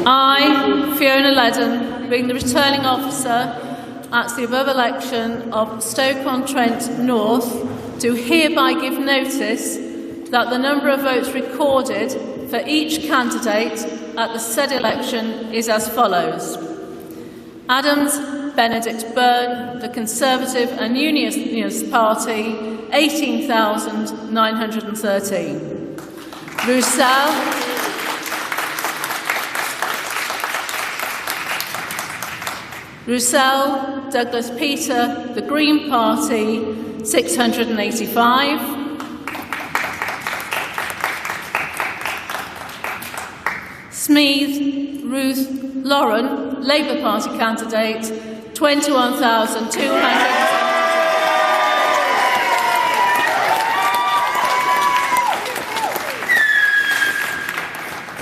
I, Fiona Ledden, being the returning officer at the above election of Stoke-on-Trent North, do hereby give notice that the number of votes recorded for each candidate at the said election is as follows. Adams Benedict Byrne, the Conservative and Unionist Party, 18,913. Roussel Douglas Peter, the Green Party, 685. Smeeth Ruth Lauren, Labour Party candidate, 21,200.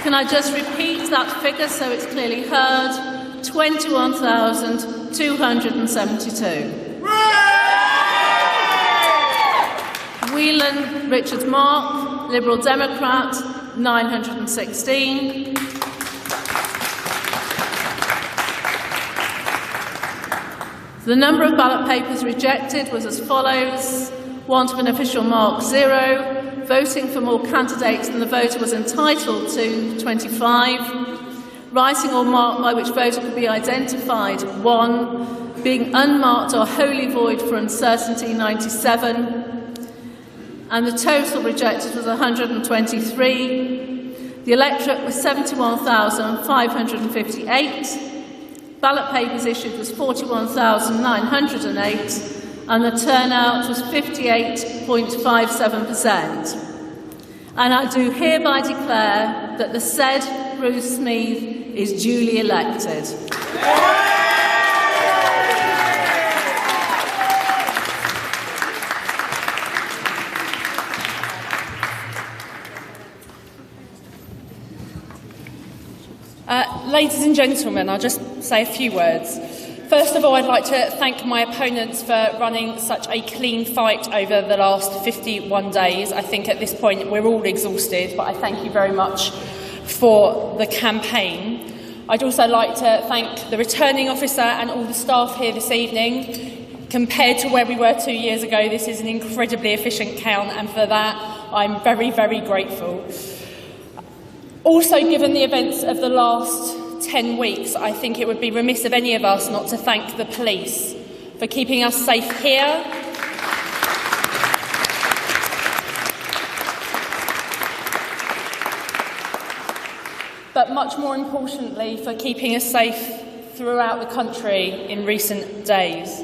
Can I just repeat that figure so it's clearly heard? 21,272. Whelan Richard Mark, Liberal Democrat, 916. The number of ballot papers rejected was as follows: want of an official mark, 0. Voting for more candidates than the voter was entitled to, 25. Writing or mark by which voter could be identified, 1. Being unmarked or wholly void for uncertainty, 97. And the total rejected was 123. The electorate was 71,558. Ballot papers issued was 41,908. And the turnout was 58.57%. And I do hereby declare that the said Ruth Smeeth is duly elected. Ladies and gentlemen, I'll just say a few words. First of all, I'd like to thank my opponents for running such a clean fight over the last 51 days. I think at this point we're all exhausted, but I thank you very much for the campaign. I'd also like to thank the returning officer and all the staff here this evening. Compared to where we were 2 years ago, this is an incredibly efficient count, and for that I'm very, very grateful. Also, given the events of the last 10 weeks, I think it would be remiss of any of us not to thank the police for keeping us safe here, but much more importantly for keeping us safe throughout the country in recent days.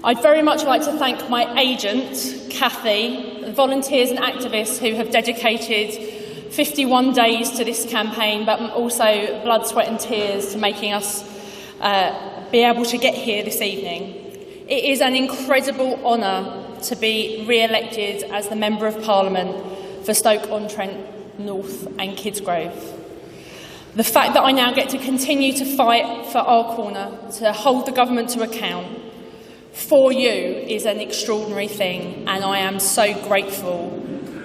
I'd very much like to thank my agent, Cathy, the volunteers and activists who have dedicated 51 days to this campaign, but also blood, sweat and tears to making us be able to get here this evening. It is an incredible honour to be re-elected as the Member of Parliament for Stoke-on-Trent North and Kidsgrove. The fact that I now get to continue to fight for our corner, to hold the government to account for you, is an extraordinary thing, and I am so grateful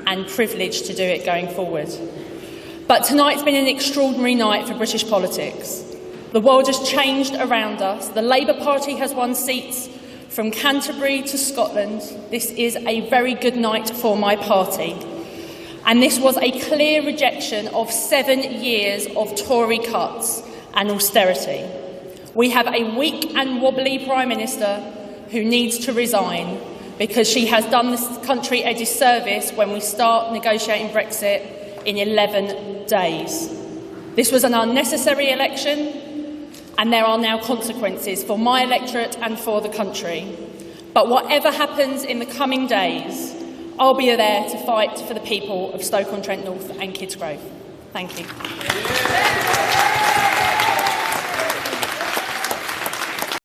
and privileged to do it going forward. But tonight's been an extraordinary night for British politics. The world has changed around us. The Labour Party has won seats from Canterbury to Scotland. This is a very good night for my party. And this was a clear rejection of 7 years of Tory cuts and austerity. We have a weak and wobbly Prime Minister who needs to resign, because she has done this country a disservice when we start negotiating Brexit in 11 days. This was an unnecessary election, and there are now consequences for my electorate and for the country. But whatever happens in the coming days, I'll be there to fight for the people of Stoke-on-Trent North and Kidsgrove. Thank you.